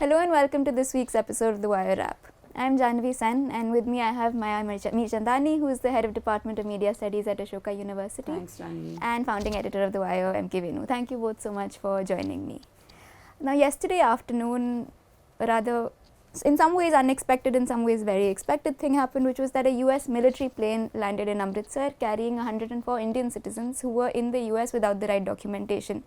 Hello and welcome to this week's episode of The Wire Wrap. I'm Jahnavi and with me I have Maya Mirchandani, who is the head of Department of Media Studies at Ashoka University. Thanks, Jahnavi. And founding editor of The Wire, Venu. Thank you both so much for joining me. Now, yesterday afternoon, rather in some ways unexpected, in some ways very expected thing happened, which was that a US military plane landed in Amritsar carrying 104 Indian citizens who were in the US without the right documentation.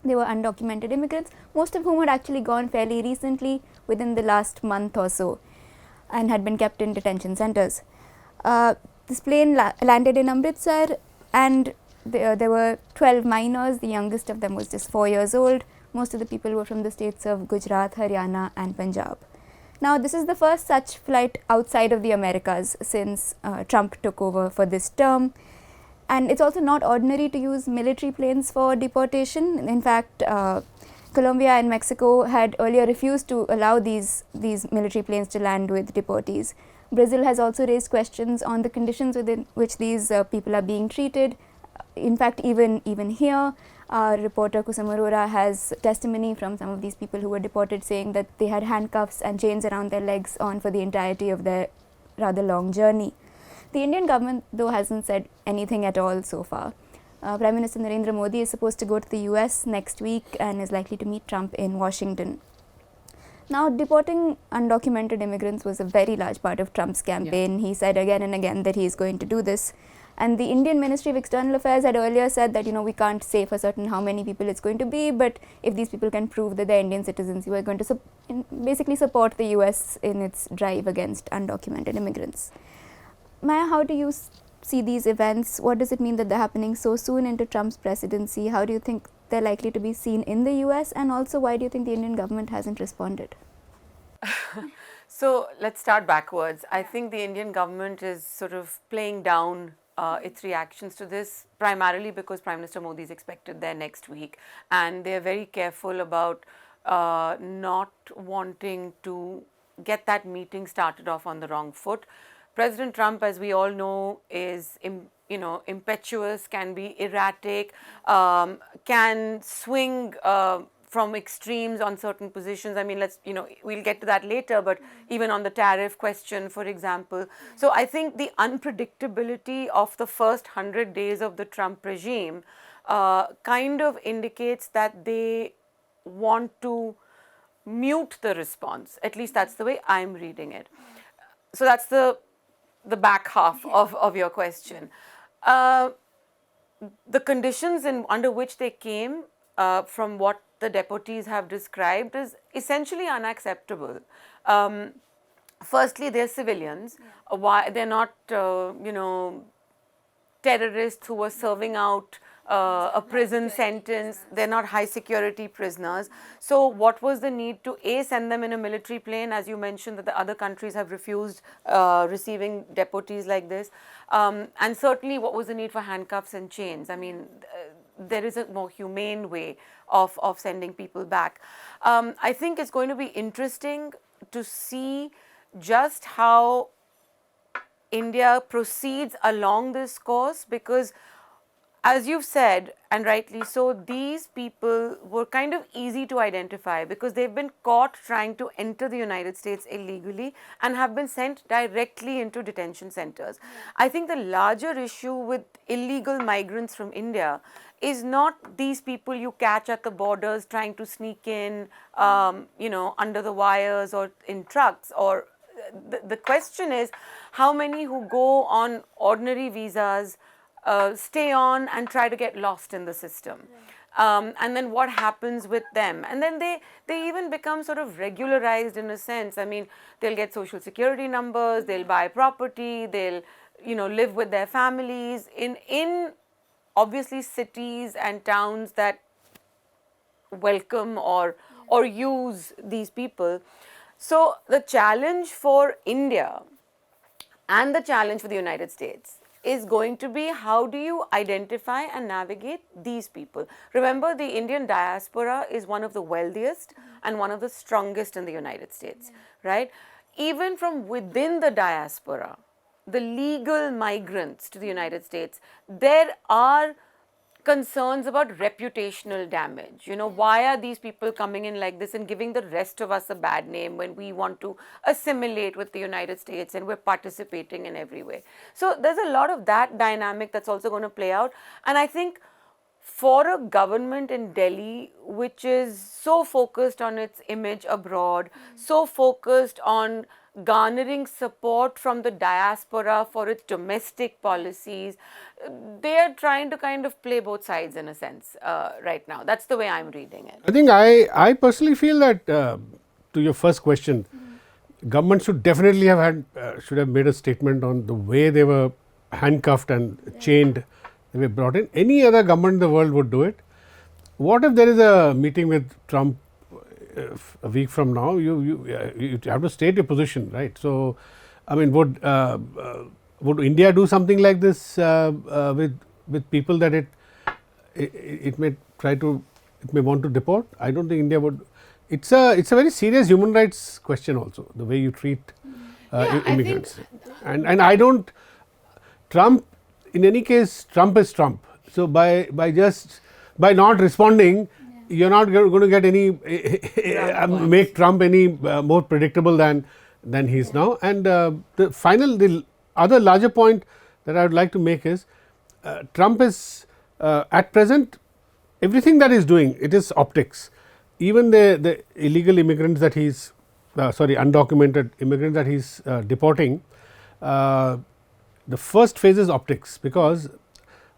They were undocumented immigrants, most of whom had actually gone fairly recently, within the last month or so, and had been kept in detention centres. This plane landed in Amritsar, and there were 12 minors. The youngest of them was just 4 years old. Most of the people were from the states of Gujarat, Haryana and Punjab. Now, this is the first such flight outside of the Americas since Trump took over for this term. And it's also not ordinary to use military planes for deportation. In fact, Colombia and Mexico had earlier refused to allow these military planes to land with deportees. Brazil has also raised questions on the conditions within which these people are being treated. In fact, even here, our reporter Kusum Arora has testimony from some of these people who were deported saying that they had handcuffs and chains around their legs on for the entirety of their rather long journey. The Indian government, though, hasn't said anything at all so far. Prime Minister Narendra Modi is supposed to go to the US next week and is likely to meet Trump in Washington. Now, deporting undocumented immigrants was a very large part of Trump's campaign. Yeah. He said again and again that he is going to do this. And the Indian Ministry of External Affairs had earlier said that, we can't say for certain how many people it's going to be, but if these people can prove that they're Indian citizens, you are going to basically support the US in its drive against undocumented immigrants. Maya, how do you see these events? What does it mean that they're happening so soon into Trump's presidency? How do you think they're likely to be seen in the US? And also, why do you think the Indian government hasn't responded? So let's start backwards. I think the Indian government is sort of playing down its reactions to this, primarily because Prime Minister Modi is expected there next week. And they're very careful about not wanting to get that meeting started off on the wrong foot. President Trump, as we all know, is impetuous, can be erratic, can swing from extremes on certain positions. I mean, we'll get to that later, but even on the tariff question, for example. So I think the unpredictability of the first 100 days of the Trump regime kind of indicates that they want to mute the response. At least that's the way I'm reading it. So that's the back half of your question. The conditions under which they came, from what the deportees have described, is essentially unacceptable. Firstly, they're civilians. Why they're not, terrorists who were serving out a prison sentence. They're not high security prisoners. So what was the need to send them in a military plane, as you mentioned that the other countries have refused receiving deportees like this, and certainly what was the need for handcuffs and chains? I mean, there is a more humane way of sending people back. I think it's going to be interesting to see just how India proceeds along this course, because as you've said, and rightly so, these people were kind of easy to identify because they've been caught trying to enter the United States illegally and have been sent directly into detention centers. I think the larger issue with illegal migrants from India is not these people you catch at the borders trying to sneak in, under the wires or in trucks. Or the question is how many who go on ordinary visas stay on and try to get lost in the system. And then what happens with them? And then they even become sort of regularized in a sense. I mean, they'll get social security numbers, they'll buy property, they'll, live with their families in obviously cities and towns that welcome or use these people. So the challenge for India and the challenge for the United States is going to be, how do you identify and navigate these people? Remember, the Indian diaspora is one of the wealthiest and one of the strongest in the United States, right? Even from within the diaspora, the legal migrants to the United States, there are concerns about reputational damage. You know, why are these people coming in like this and giving the rest of us a bad name when we want to assimilate with the United States and we're participating in every way? So there's a lot of that dynamic that's also going to play out. And I think for a government in Delhi which is so focused on its image abroad, so focused on garnering support from the diaspora for its domestic policies, they are trying to kind of play both sides in a sense right now. That's the way I'm reading it. I think I personally feel that to your first question, government should definitely have had should have made a statement on the way they were handcuffed and chained. They were brought in. Any other government in the world would do it. What if there is a meeting with Trump a week from now? You have to state your position, right? So, I mean, would India do something like this with people that it may want to deport? I don't think India would. It's a very serious human rights question also, the way you treat immigrants. And I don't. Trump, in any case, Trump is Trump. So by not responding, you're not going to get any make Trump any more predictable than he is now. And the other larger point that I would like to make is Trump is at present, everything that he's doing, it is optics. Even the illegal immigrants that he's undocumented immigrants that he's deporting, the first phase is optics, because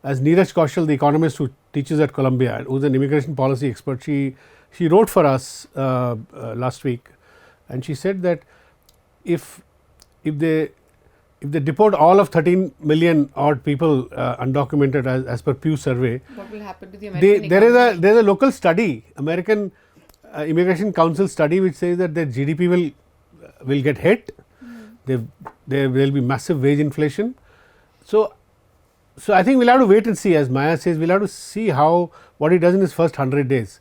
as Neeraj Kaushal, the economist who teaches at Columbia, who is an immigration policy expert, she wrote for us last week, and she said that if they deport all of 13 million odd people undocumented as per Pew survey, what will happen to the American there is a local study, American Immigration Council study, which says that their GDP will get hit. There will be massive wage inflation. So I think we'll have to wait and see. As Maya says, we'll have to see what he does in his first 100 days.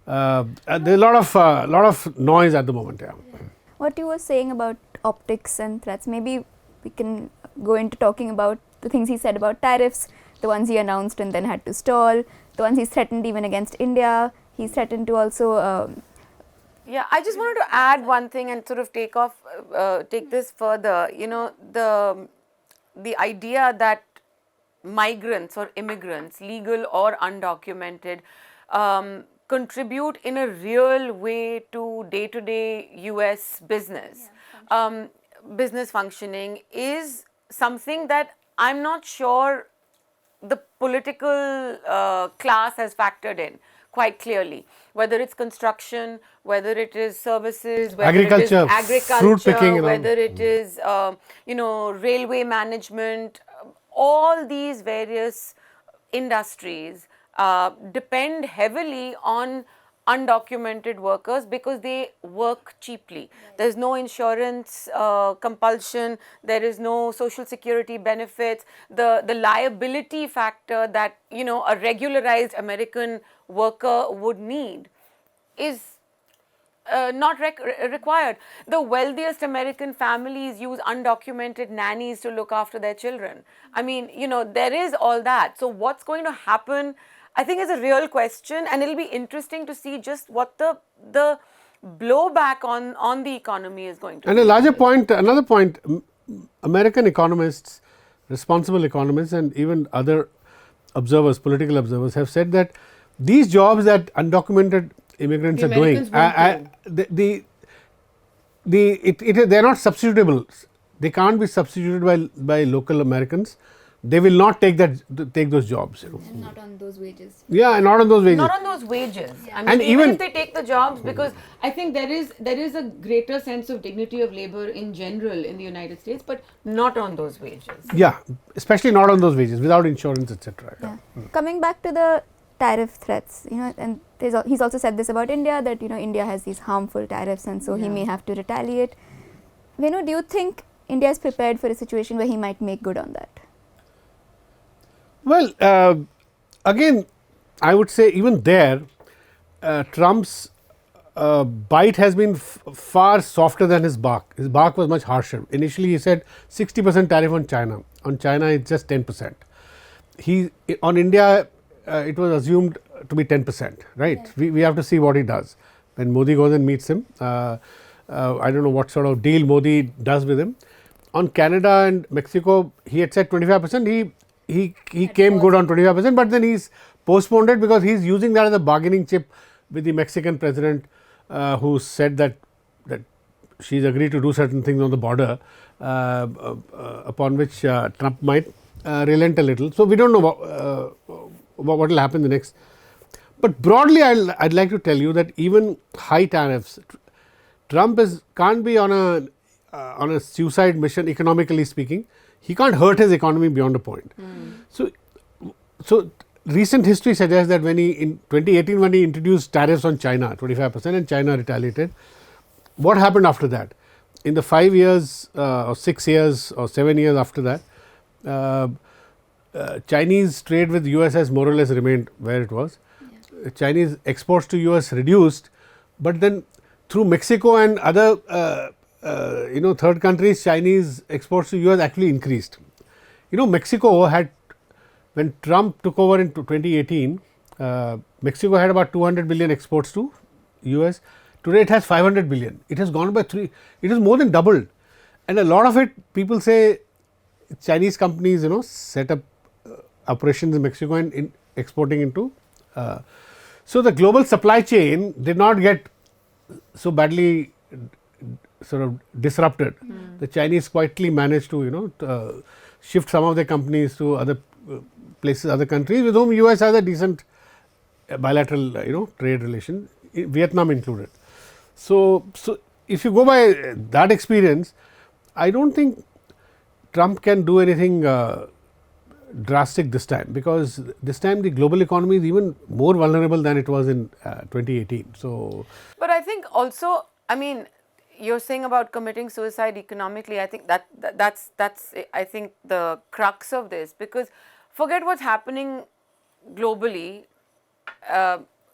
There's a lot of noise at the moment. Yeah. What you were saying about optics and threats, maybe we can go into talking about the things he said about tariffs, the ones he announced and then had to stall, the ones he's threatened even against India. He's threatened to also. Yeah, I just wanted to add one thing and sort of take this further. You know, the idea that migrants or immigrants, legal or undocumented, contribute in a real way to day-to-day US business, business functioning, is something that I'm not sure the political class has factored in quite clearly, whether it's construction, whether it is services, whether it is agriculture, fruit picking, whether it is railway management. All these various industries depend heavily on undocumented workers because they work cheaply. There's no insurance compulsion, there is no social security benefits. The liability factor that a regularized American worker would need is not required. The wealthiest American families use undocumented nannies to look after their children. I mean, there is all that. So what's going to happen, I think, is a real question, and it'll be interesting to see just what the blowback on the economy is going to be. And another point, American economists, responsible economists, and even other observers, political observers, have said that these jobs that undocumented immigrants are doing, they are not substitutable. They can't be substituted by local Americans. They will not take those jobs. And not on those wages. Yeah, and not on those wages. Not on those wages. Yeah. I mean, And even if they take the jobs, because I think there is a greater sense of dignity of labor in general in the United States, but not on those wages. Yeah, especially not on those wages, without insurance, etc. Yeah. Coming back to the tariff threats, and he's also said this about India, that India has these harmful tariffs, and so he may have to retaliate. Venu, do you think India is prepared for a situation where he might make good on that? Well, again, I would say even there, Trump's bite has been far softer than his bark. His bark was much harsher. Initially, he said 60% tariff on China. On China, it's just 10%. On India, it was assumed to be 10%, right? Yeah. We have to see what he does. When Modi goes and meets him, I don't know what sort of deal Modi does with him. On Canada and Mexico, he had said 25%. He came good on 25%, but then he's postponed it because he's using that as a bargaining chip with the Mexican president, who said that she's agreed to do certain things on the border, upon which Trump might relent a little. So we don't know what will happen the next. But broadly, I'd like to tell you that even high tariffs, Trump can't be on a suicide mission, economically speaking. He can't hurt his economy beyond a point. So recent history suggests that when in 2018, when he introduced tariffs on China, 25%, and China retaliated, what happened after that? In the 5 years or 6 years or 7 years after that, Chinese trade with US has more or less remained where it was. Yeah. Chinese exports to US reduced, but then through Mexico and other third countries, Chinese exports to US actually increased. Mexico had, when Trump took over in 2018, Mexico had about 200 billion exports to US. Today it has 500 billion. It has gone by 3. It is more than doubled, and a lot of it, people say Chinese companies set up operations in Mexico and in exporting into. So the global supply chain did not get so badly sort of disrupted. The Chinese quietly managed to shift some of their companies to other places, other countries with whom US has a decent bilateral trade relation, Vietnam included. So if you go by that experience, I don't think Trump can do anything drastic this time, because this time the global economy is even more vulnerable than it was in 2018. So, but I think also, I mean, you're saying about committing suicide economically. I think that's I think the crux of this, because forget what's happening globally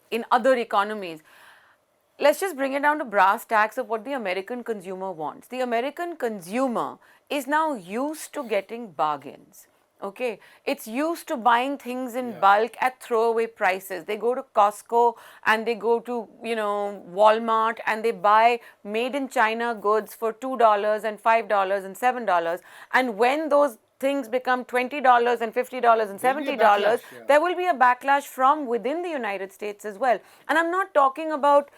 in other economies. Let's just bring it down to brass tacks of what the American consumer wants. The American consumer is now used to getting bargains. Okay, it's used to buying things in bulk at throwaway prices. They go to Costco and they go to Walmart and they buy made in China goods for $2 and $5 and $7. And when those things become $20 and $50 and $70, there will be a backlash from within the United States as well. And I'm not talking about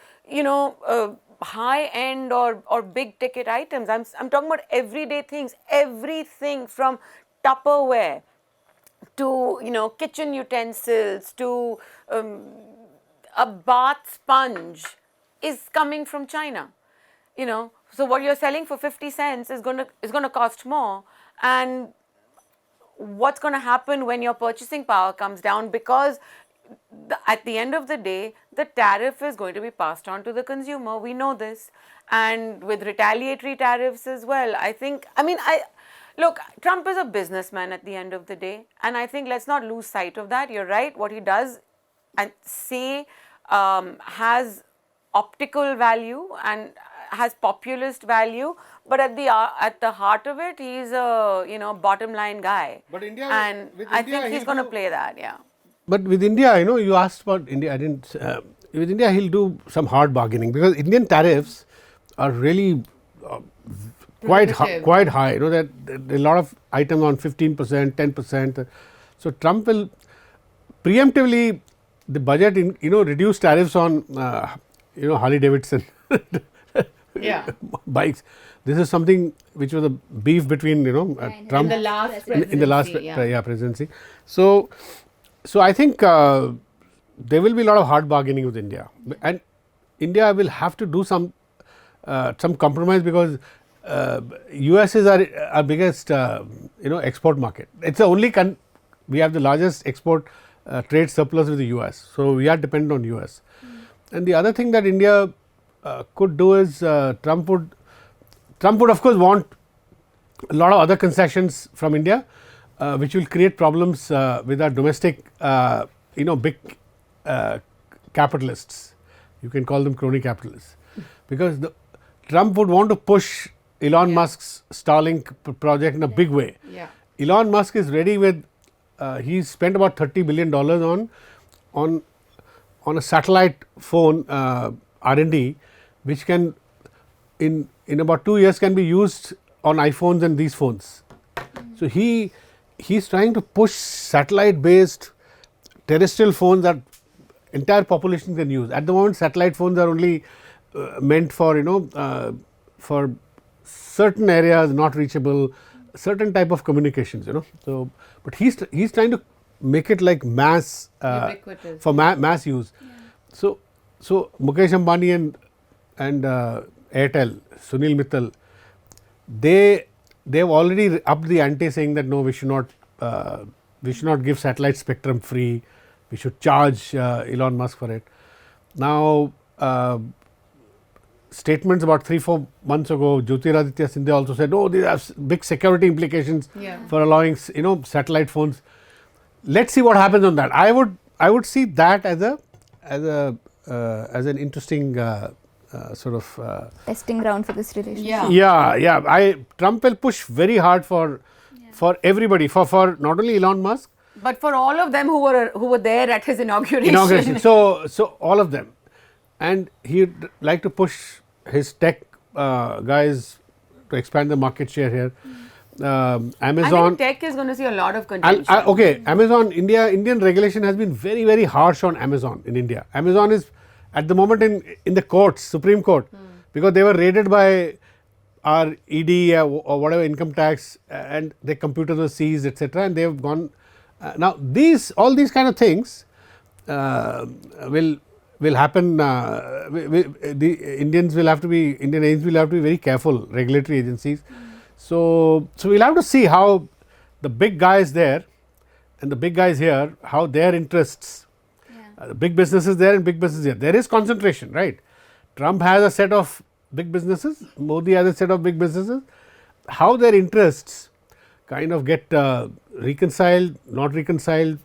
high end or big ticket items. I'm talking about everyday things, everything from Tupperware to kitchen utensils to a bath sponge is coming from China. So what you're selling for 50 cents is going to cost more. And what's going to happen when your purchasing power comes down, because at the end of the day, the tariff is going to be passed on to the consumer. We know this. And with retaliatory tariffs as well, look, Trump is a businessman at the end of the day. And I think let's not lose sight of that. You're right. What he does and say has optical value and has populist value. But at the heart of it, he's a bottom line guy. But India, and I think he's going to play that, yeah. But with India, you asked about India. I didn't. With India, he'll do some hard bargaining, because Indian tariffs are really quite high. That a lot of items on 15%, 10%. So Trump will preemptively the budget reduce tariffs on Harley Davidson bikes. This is something which was a beef between Trump in the last presidency. So I think there will be a lot of hard bargaining with India, and India will have to do some compromise, because US is our biggest export market. It's the only we have the largest export trade surplus with the US, so we are dependent on US. And the other thing that India could do is Trump would of course want a lot of other concessions from India, which will create problems with our domestic big capitalists. You can call them crony capitalists, because Trump would want to push Elon Musk's Starlink project in a big way. Elon Musk is ready with he spent about $30 billion on a satellite phone R&D, which can in about 2 years can be used on iPhones and these phones. So he's trying to push satellite based terrestrial phones that entire population can use. At the moment, satellite phones are only meant for for certain areas not reachable, certain type of communications. So but he's trying to make it like mass for mass use. Yeah. So Mukesh Ambani and Airtel, Sunil Mittal, they've already upped the ante, saying that no, we should not give satellite spectrum free. We should charge Elon Musk for it. Now, statements about 3-4 months ago, Jyotiraditya Scindia also said, "Oh, these have big security implications for allowing satellite phones." Let's see what happens on that. I would see that as an interesting sort of testing ground for this relationship. Yeah. Trump will push very hard for everybody, for not only Elon Musk, but for all of them who were there at his inauguration. So all of them, and he'd like to push his tech guys to expand the market share here. Amazon. I think tech is going to see a lot of contention. Amazon, Indian regulation has been very, very harsh on Amazon in India. Amazon is at the moment in the courts, Supreme Court, because they were raided by our ED or whatever income tax, and their computers were seized, etc. And they have gone. Now all these kind of things will happen. The Indian agents will have to be very careful, regulatory agencies. So we'll have to see how the big guys there and the big guys here, how their interests, the big businesses there and big businesses here. There is concentration, right? Trump has a set of big businesses, Modi has a set of big businesses. How their interests kind of get reconciled, not reconciled.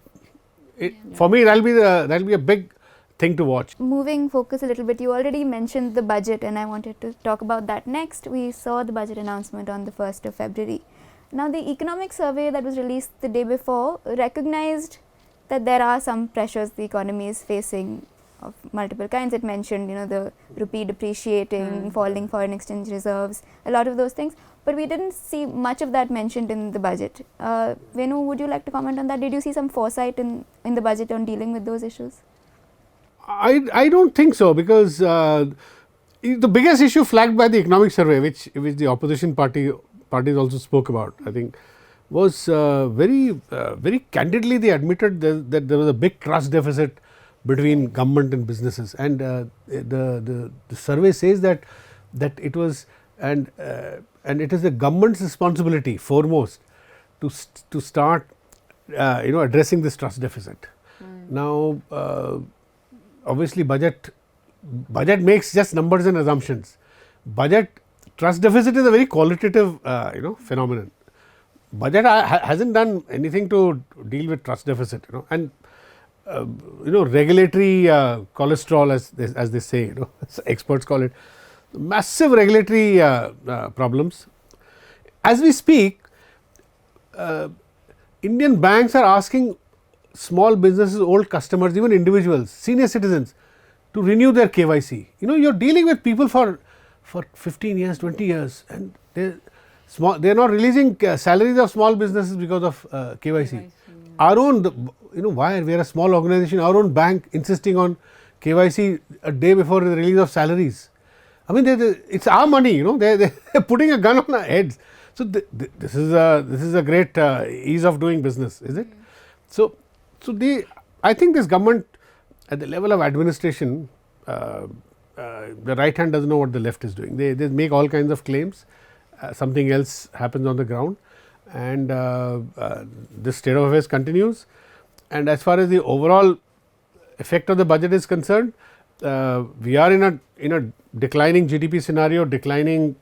For me, that'll be a big thing to watch. Moving focus a little bit, you already mentioned the budget, and I wanted to talk about that next. We saw the budget announcement on the 1st of February. Now, the economic survey that was released the day before recognized that there are some pressures the economy is facing of multiple kinds. It mentioned, the rupee depreciating, falling foreign exchange reserves, a lot of those things. But we didn't see much of that mentioned in the budget. Venu, would you like to comment on that? Did you see some foresight in the budget on dealing with those issues? I don't think so, because the biggest issue flagged by the economic survey, which the opposition parties also spoke about, I think, was very candidly they admitted that there was a big trust deficit between government and businesses, and the survey says that it was and it is the government's responsibility foremost to start addressing this trust deficit. Now, obviously budget makes just numbers and assumptions. Trust deficit is a very qualitative phenomenon. Budget hasn't done anything to deal with trust deficit, and regulatory cholesterol, as they say, experts call it, massive regulatory problems. As we speak, Indian banks are asking small businesses, old customers, even individuals, senior citizens, to renew their KYC. You're dealing with people for 15 years, 20 years, and they're not releasing salaries of small businesses because of KYC. Our own, why we are a small organization, our own bank insisting on KYC a day before the release of salaries. I mean, it's our money, they're putting a gun on our heads. So this is a great ease of doing business, is it? So I think this government at the level of administration, the right hand doesn't know what the left is doing. They make all kinds of claims, something else happens on the ground, and this state of affairs continues. And as far as the overall effect of the budget is concerned, we are in a declining GDP scenario, declining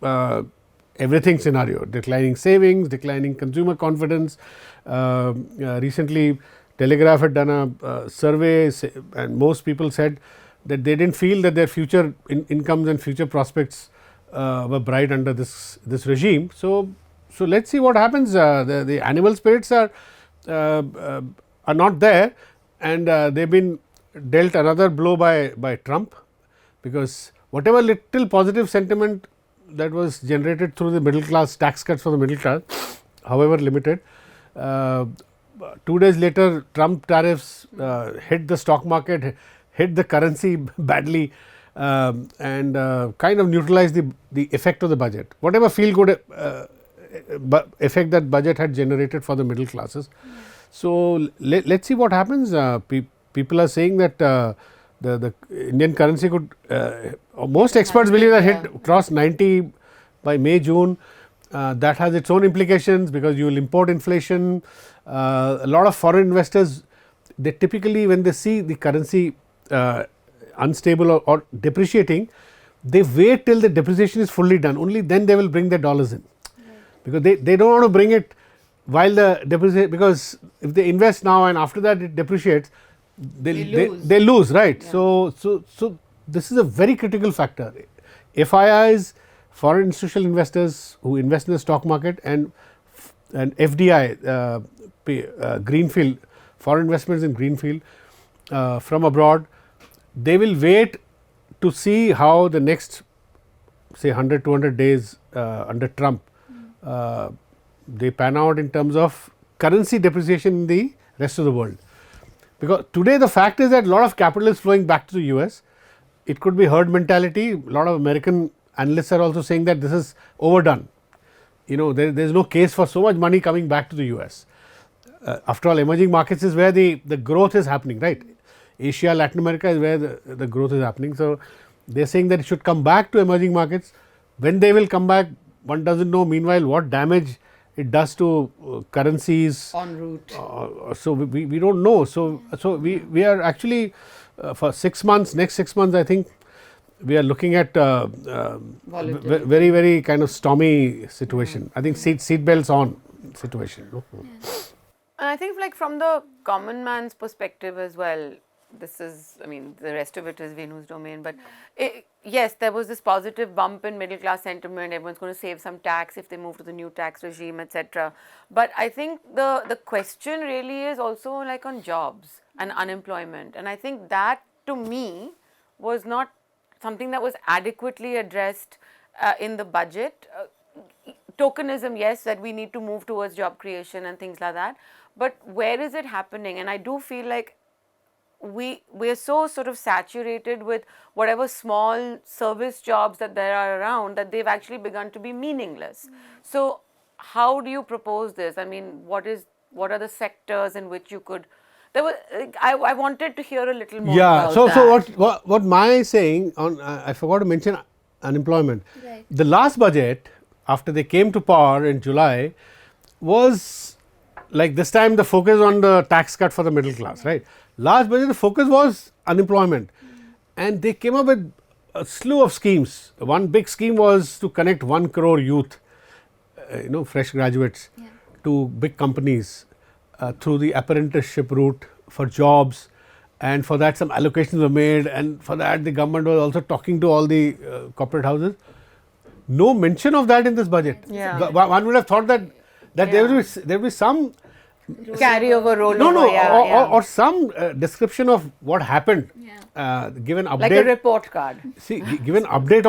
everything scenario, declining savings, declining consumer confidence. Recently, Telegraph had done a survey, and most people said that they didn't feel that their future incomes and future prospects were bright under this regime. So let's see what happens. The animal spirits are are not there, and they've been dealt another blow by Trump, because whatever little positive sentiment that was generated through the middle class, tax cuts for the middle class, however limited, 2 days later Trump tariffs hit the stock market, hit the currency badly, and kind of neutralized the effect of the budget, whatever feel good effect that budget had generated for the middle classes. So, let's see what happens. People are saying that the Indian currency could, most experts believe that hit cross 90 by May, June. That has its own implications, because you will import inflation. A lot of foreign investors, they typically, when they see the currency unstable or depreciating, they wait till the depreciation is fully done, only then they will bring their dollars in, because they do not want to bring it while the depreciation, because if they invest now and after that it depreciates, they lose, right. Yeah. So this is a very critical factor. FIIs, foreign institutional investors who invest in the stock market, and FDI, greenfield, foreign investments in greenfield from abroad, they will wait to see how the next, say, 100-200 days under Trump they pan out in terms of currency depreciation in the rest of the world. Because today the fact is that a lot of capital is flowing back to the US. It could be herd mentality. A lot of American analysts are also saying that this is overdone. You know, there is no case for so much money coming back to the US. After all, emerging markets is where the growth is happening, right. Asia, Latin America is where the growth is happening. So, they are saying that it should come back to emerging markets. When they will come back, one does not know. Meanwhile, what damage it does to currencies en route. So, we do not know. So we are actually for 6 months, next 6 months, I think we are looking at very kind of stormy situation. I think seat belts on situation. No? And I think, like, from the common man's perspective as well, this is, I mean, the rest of it is Venu's domain, but yes, there was this positive bump in middle class sentiment. Everyone's going to save some tax if they move to the new tax regime, etc. But I think the question really is also like on jobs and unemployment, and I think that, to me, was not something that was adequately addressed in the budget. Tokenism, yes, that we need to move towards job creation and things like that, but where is it happening? And I do feel like we're so sort of saturated with whatever small service jobs that there are around, that they've actually begun to be meaningless. So how do you propose this? I mean, what are the sectors in which you could, I wanted to hear a little more about that. So what my saying on, I forgot to mention unemployment. Right. The last budget, after they came to power in July, was like this time the focus on the tax cut for the middle class, right. Last budget the focus was unemployment, and they came up with a slew of schemes. One big scheme was to connect 1 crore youth, fresh graduates, to big companies through the apprenticeship route for jobs, and for that some allocations were made, and for that the government was also talking to all the corporate houses. No mention of that in this budget. Yeah. One would have thought that there will be some carryover rollover, or some description of what happened, given update, like a report card. See, given update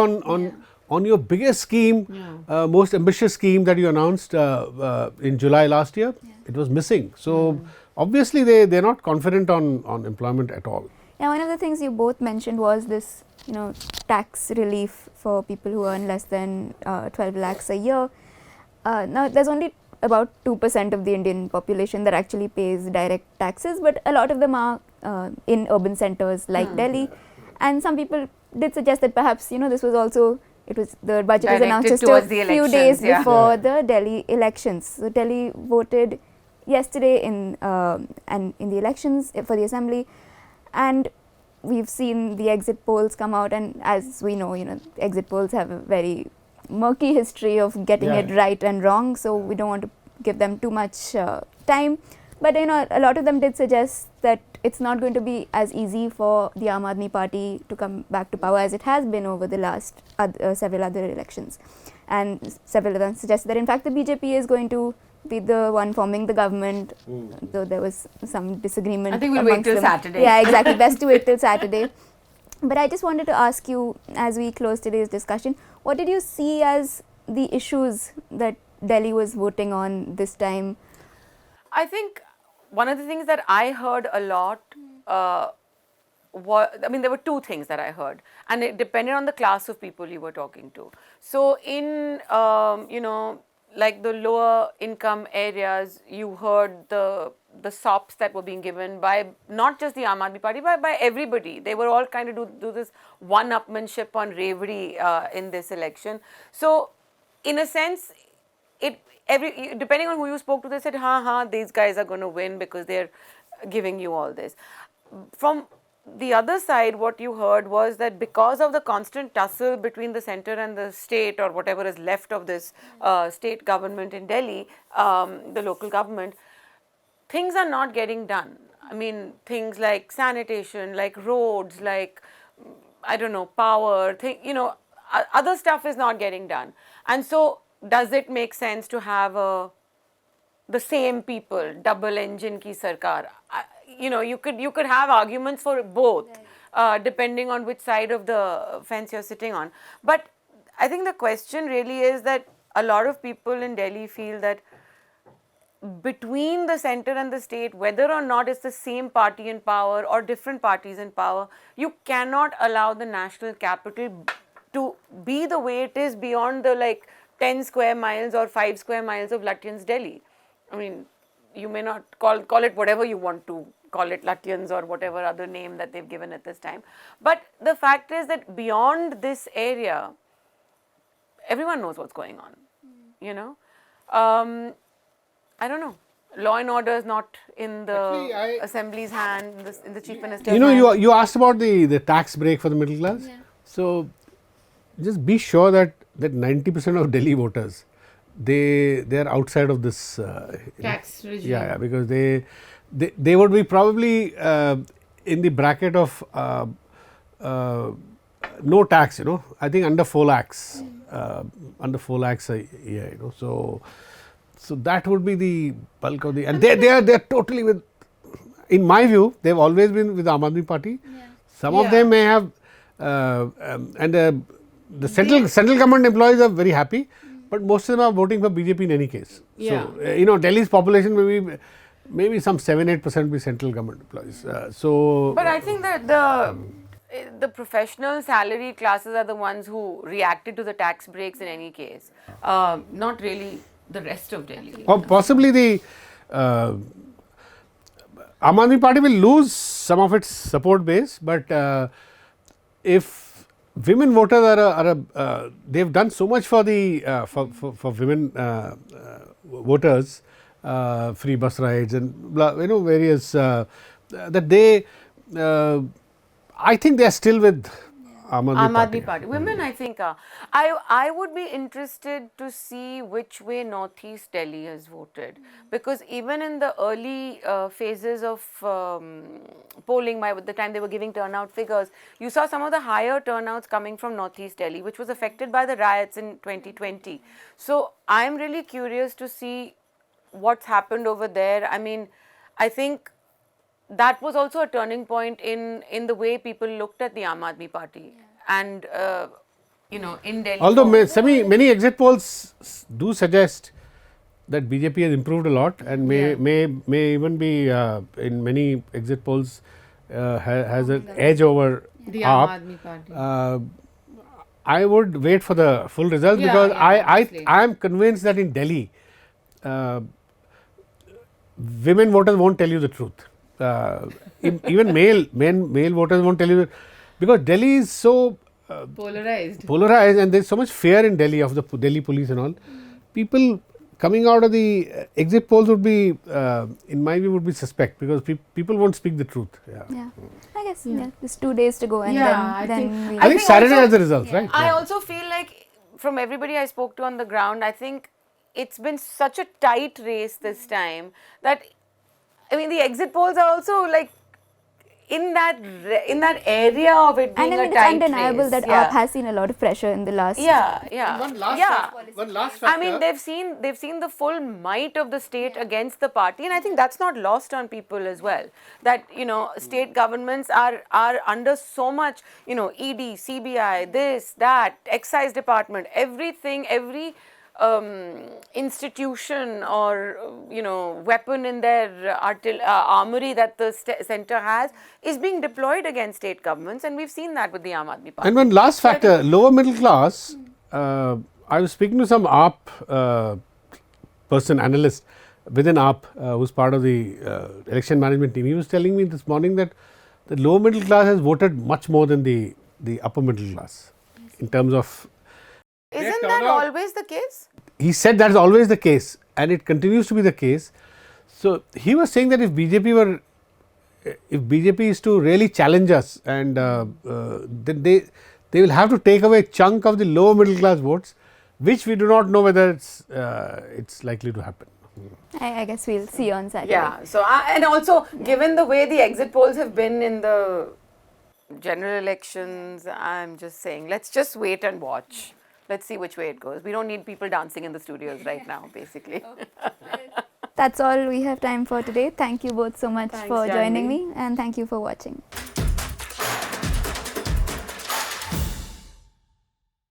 on your biggest scheme, most ambitious scheme that you announced in July last year, it was missing. So obviously they are not confident on employment at all. Yeah, one of the things you both mentioned was this, tax relief for people who earn less than 12 lakhs a year. Now, there's only about 2% of the Indian population that actually pays direct taxes, but a lot of them are in urban centers like Delhi, and some people did suggest that perhaps this was also, the budget was announced just a few days before the Delhi elections. So Delhi voted yesterday in the elections for the assembly, and we've seen the exit polls come out, and as we know, exit polls have a very murky history of getting it right and wrong, so we don't want to give them too much time. But a lot of them did suggest that it's not going to be as easy for the Aam Aadmi Party to come back to power as it has been over the last several other elections. And several of them suggested that in fact the BJP is going to be the one forming the government, though there was some disagreement. I think we'll wait amongst till them. Saturday. Yeah, exactly. Best to wait till Saturday. But I just wanted to ask you, as we close today's discussion, what did you see as the issues that Delhi was voting on this time? I think one of the things that I heard a lot there were two things that I heard, and it depended on the class of people you were talking to. So in like the lower income areas, you heard the sops that were being given by not just the Aam Aadmi Party, but by everybody. They were all kind of do this one-upmanship on bravery in this election. So in a sense, depending on who you spoke to, they said, these guys are going to win because they're giving you all this. From the other side, what you heard was that because of the constant tussle between the center and the state, or whatever is left of this state government in Delhi, the local government, things are not getting done. I mean, things like sanitation, like roads, like, I don't know, power, other stuff is not getting done. And so, does it make sense to have the same people, double engine ki sarkar? You could have arguments for both, depending on which side of the fence you're sitting on. But I think the question really is that a lot of people in Delhi feel that between the center and the state, whether or not it's the same party in power or different parties in power, you cannot allow the national capital to be the way it is beyond the 10 square miles or 5 square miles of Lutyens, Delhi. I mean, you may not call it whatever you want to call it, Lutyens or whatever other name that they've given at this time. But the fact is that beyond this area, everyone knows what's going on, I don't know. Law and order is not in the assembly's hand, in the chief minister's hand. You asked about the tax break for the middle class. Yeah. So just be sure that 90% of Delhi voters, they are outside of this tax regime. Yeah, because they would be probably in the bracket of no tax. I think under 4 lakhs, under 4 lakhs a year. So that would be the bulk of the, and they are totally with. In my view, they've always been with the Aam Aadmi Party. Yeah. Some of them may have, and the central government employees are very happy, but most of them are voting for BJP in any case. Yeah. So Delhi's population maybe some 7-8% be central government employees. But I think that the professional salary classes are the ones who reacted to the tax breaks in any case, not really the rest of Delhi. Or possibly the Aam Aadmi Party will lose some of its support base, but if women voters they've done so much for the for women voters, free bus rides and various that they I think they are still with Aam Aadmi Party. Women, I think, I would be interested to see which way Northeast Delhi has voted, because even in the early phases of polling, by the time they were giving turnout figures, you saw some of the higher turnouts coming from Northeast Delhi, which was affected by the riots in 2020. So I am really curious to see what's happened over there. I mean, I think that was also a turning point in the way people looked at the Aam Aadmi Party. And, in Delhi. Although many exit polls do suggest that BJP has improved a lot and may even be in many exit polls has an edge over the Aam Aadmi Party. I would wait for the full results because I am convinced that in Delhi, women voters won't tell you the truth. Even male voters won't tell you, because Delhi is so polarized and there is so much fear in Delhi of the Delhi police and all. People coming out of the exit polls would be, in my view, would be suspect, because people won't speak the truth. Yeah. I guess just 2 days to go, and I think Saturday has the results, right? I also feel like from everybody I spoke to on the ground, I think it's been such a tight race this time that, I mean, the exit polls are also in that area of it being And I mean, a it's tight undeniable race. that Yeah. AAP has seen a lot of pressure in the last. One last factor. I mean, they've seen the full might of the state against the party, and I think that's not lost on people as well. That state governments are under so much, ED, CBI, this, that, excise department, everything, every institution or weapon in their armory that the center has is being deployed against state governments, and we've seen that with the Aam Aadmi Party. And one last factor, lower middle class. I was speaking to some AAP analyst within AAP who's part of the election management team. He was telling me this morning that the lower middle class has voted much more than the upper middle class in terms of. Isn't that always the case? He said that is always the case, and it continues to be the case. So he was saying that if BJP is to really challenge us, and then they will have to take away a chunk of the lower middle class votes, which we do not know whether it's likely to happen. I guess we'll see on Saturday. Yeah. So and also given the way the exit polls have been in the general elections, I'm just saying let's just wait and watch. Let's see which way it goes. We don't need people dancing in the studios right now, basically. That's all we have time for today. Thank you both so much Thanks, for joining Jahnavi. me, and thank you for watching.